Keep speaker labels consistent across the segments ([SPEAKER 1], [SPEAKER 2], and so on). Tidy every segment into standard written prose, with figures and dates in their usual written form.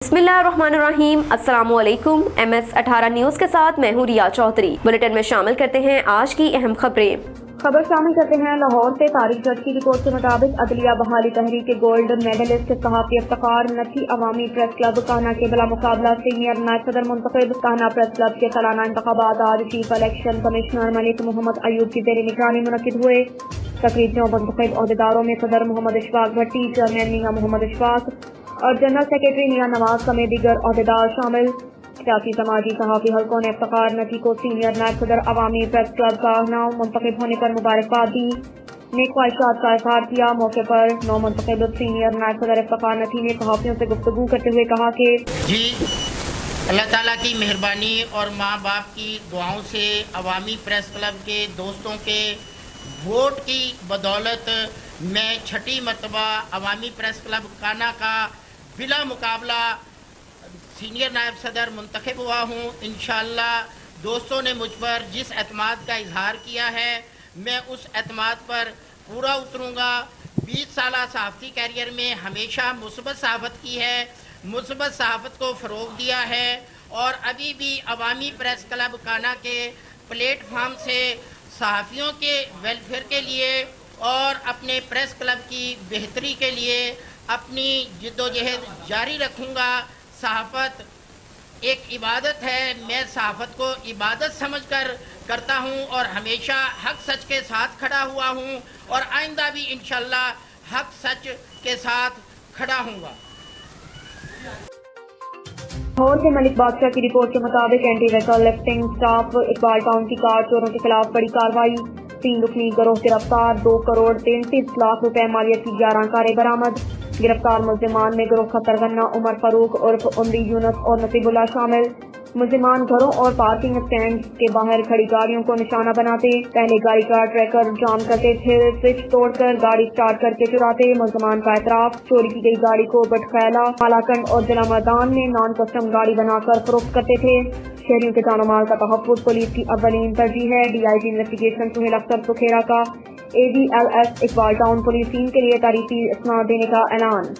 [SPEAKER 1] बिस्मिल्लाहिर्रहमानिर्रहीम। अस्सलामुअलैकुम। MS18 news के साथ मैं हूँ रिया चौधरी। बुलेटिन में शामिल करते हैं आज की अहम खबरें।
[SPEAKER 2] खबर शामिल करते हैं लाहौर से। तारिक जट की रिपोर्ट के मुताबिक अदलिया बहाली तहरीक के गोल्ड मेडलिस्ट सहाफ़ी इफ्तिखार नथी अवामी प्रेस क्लब काना के बला मुकाबला सीनियर नायब सदर मुंतखब। काना प्रेस क्लब के सालाना इंतखाबात आज chief election commissioner Malik Mohammad Ayub की जेर निगरानी मुनक्किद हुए। तकरीब में मुंतखब अहदेदारों में सदर मोहम्मद इशफाक भट्टी, चेयरमैन मियां मोहम्मद इशफाक और जनरल सेक्रेटरी मियां नवाज समेत दीगर अहदेदार शामिल। सियासी समाजी सहाफ़ी हल्कों ने इफ्तिखार नथी को सीनियर नायब सदर अवामी प्रेस क्लब का नाम मुंतखब होने पर मुबारकबाद दी, नेक ख्वाहिशात का इज़हार किया। मौके पर नौ मुंतखब सीनियर नायब सदर इफ्तिखार नथी ने सहाफ़ियों से गुफ्तगू करते हुए कहा कि
[SPEAKER 3] जी अल्लाह ताला की मेहरबानी और माँ बाप की दुआओं से अवामी प्रेस क्लब के दोस्तों के वोट की बदौलत मैं छठी मरतबा अवामी प्रेस क्लब काना का बिला मुकाबला सीनियर नायब सदर मुंतखब हुआ हूँ। इंशाअल्लाह दोस्तों ने मुझ पर जिस एतमाद का इजहार किया है मैं उस एतमाद पर पूरा उतरूँगा। 20 साला सहाफ़ती कैरियर में हमेशा मुस्बत सहाफ़त की है, मुस्बत सहाफ़त को फ़रोग़ दिया है और अभी भी अवामी प्रेस क्लब काना के प्लेटफार्म से सहाफ़ियों के वेलफेयर के लिए और अपने प्रेस क्लब की बेहतरी के लिए अपनी जिद्दोजहद जारी रखूँगा। सहाफ़त एक इबादत है, मैं सहाफ़त को इबादत समझकर करता हूँ और हमेशा हक सच के साथ खड़ा हुआ हूँ और आइंदा भी इंशाअल्लाह हक सच के साथ खड़ा हूँगा।
[SPEAKER 2] लाहौर से मलिक बादशाह की रिपोर्ट के मुताबिक anti vehicle lifting staff Iqbal town की कार चोरों के खिलाफ बड़ी कार्रवाई। 3 रुकनी गिरोह गिरफ्तार। 2 करोड़ 33 लाख रुपए मालियत की 11 कारें बरामद। गिरफ्तार मुल्जिमान में गिरोह का सरगना उमर फारूक उर्फ उमरी यूनस और नसीबुल्लाह शामिल। मुल्जिमान घरों और पार्किंग स्टैंड के बाहर खड़ी गाड़ियों को निशाना बनाते, पहले गाड़ी का ट्रैकर जाम करते, फिर स्विच तोड़कर गाड़ी स्टार्ट करके चुराते। मुल्जिमान का एतराफ, चोरी की गई गाड़ी को बटखैला, मालाकंड और जिला मैदान में नॉन कस्टम गाड़ी बनाकर फरोख्त करते थे। शहरियों के जानो माल का तहफ़्फ़ुज़ पुलिस की अव्वलीन तरजीह है। DIG इन्वेस्टिगेशन सुहेल अख्तर सुखेरा का ADLS Iqbal town police team के लिए तारीखी इसनाद देने का ऐलान।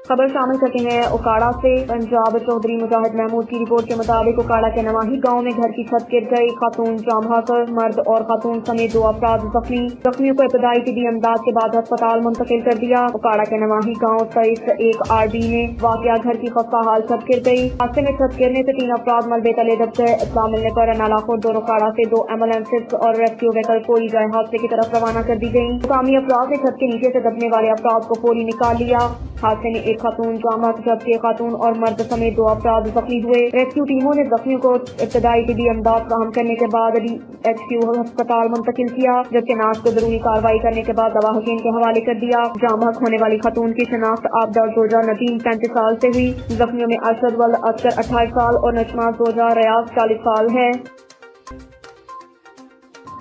[SPEAKER 2] खबर शामिल करते हैं उकाड़ा से। पंजाब चौधरी मुजाहिद महमूद की रिपोर्ट के मुताबिक उकाड़ा के नवाही गांव में घर की छत गिर गई, खातून जाम बहाकर, मर्द और खातून समेत 2 अफराद जख्मी। जख्मियों को इब्तदाई तिबी इमदाद के बाद अस्पताल मुंतकिल कर दिया। उकाड़ा के नवाही गांव तेईस 1 RD में वाकया घर की खस्ता हाल छत गिर गई। हादसे में छत गिरने से 3 अफराद मलबे तले दब गए। इत्तला मिलने पर नालाखोर दोनों उकाड़ा से 2 एम्बुलेंसेज और रेस्क्यू व्हीकल फौरी जाए हादसे की तरफ रवाना कर दी गयी। मुकामी अफराद ने छत के नीचे से दबने वाले अफराद को फौरी निकाल लिया। हादसे में 1 खातून जाम जबकि खातून और मर्द समेत 2 अफराद जख्मी हुए। रेस्क्यू टीमों ने जख्मियों को इब्तदाई तिबी इमदाद फराहम करने के बाद DHQ अस्पताल मुंतकिल किया, जबकि नाश को जरूरी कार्रवाई करने के बाद दवा हकीम के हवाले कर दिया। जाम बहक होने वाली खातून की शनाख्त आबदा जोजा नदीम 35 साल से हुई। जख्मियों में अरशद वल अख्तर 28 साल और नशमा जोजा रियाज 40 साल है।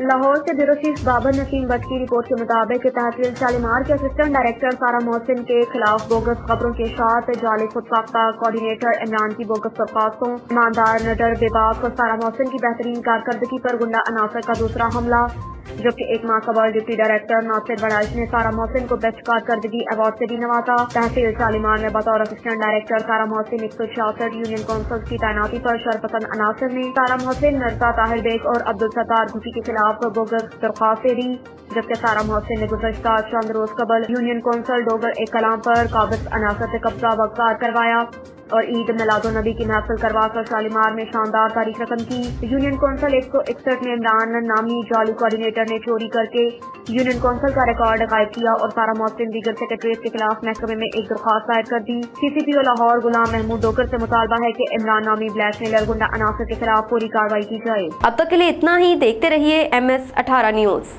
[SPEAKER 2] लाहौर से ब्यूरो चीफ बाबर नसीम बट की रिपोर्ट के मुताबिक तहसील शालीमार के असिस्टेंट डायरेक्टर सारा मोहसिन के खिलाफ बोगस खबरों के साथ जाली खुद साख्ता कोऑर्डिनेटर इमरान की बोगस दरख्वास्तों, ईमानदार निडर बेबाक और सारा मोहसिन की बेहतरीन कारकर्दगी पर गुंडा अनासर का दूसरा हमला। जबकि 1 माह कबल डिप्टी डायरेक्टर नासिर बड़ाइश ने सारा मोहसिन को बेस्ट कारकर्दगी अवार्ड से भी नवाजा। तहसील शालीमार में बतौर असिस्टेंट डायरेक्टर सारा मोहसिन 166 यूनियन काउंसिल की तैनाती पर शरपसंद अनासर ने सारा मोहसिन, मिर्जा ताहिर बेग और अब्दुल सत्तार घुटी के खिलाफ बोगस दरख्वास्तें दी। जबकि सारा मोहसिन ने गुज़श्ता चंद रोज कबल यूनियन काउंसिल डोगर एक कलाम पर काबिज अनासर से कब्जा वक़्तार करवाया और ईद मिलादुन नबी की महफिल करवाकर शालीमार में शानदार तारीख रकम की। यूनियन काउंसिल 161 में इमरान नामी जाली कोऑर्डिनेटर ने चोरी करके यूनियन काउंसिल का रिकॉर्ड गायब किया और सारा मोहसिन दीगर सेक्रेटरीज के खिलाफ महकमे में एक दरख्वास्त दायर कर दी। CCPO लाहौर गुलाम महमूद डोगर से मुतालबा है कि इमरान नामी ब्लैकमेलर गुंडा अनासर के खिलाफ पूरी कार्रवाई की जाए।
[SPEAKER 1] अब तक के लिए इतना ही। देखते रहिए MS18 न्यूज़।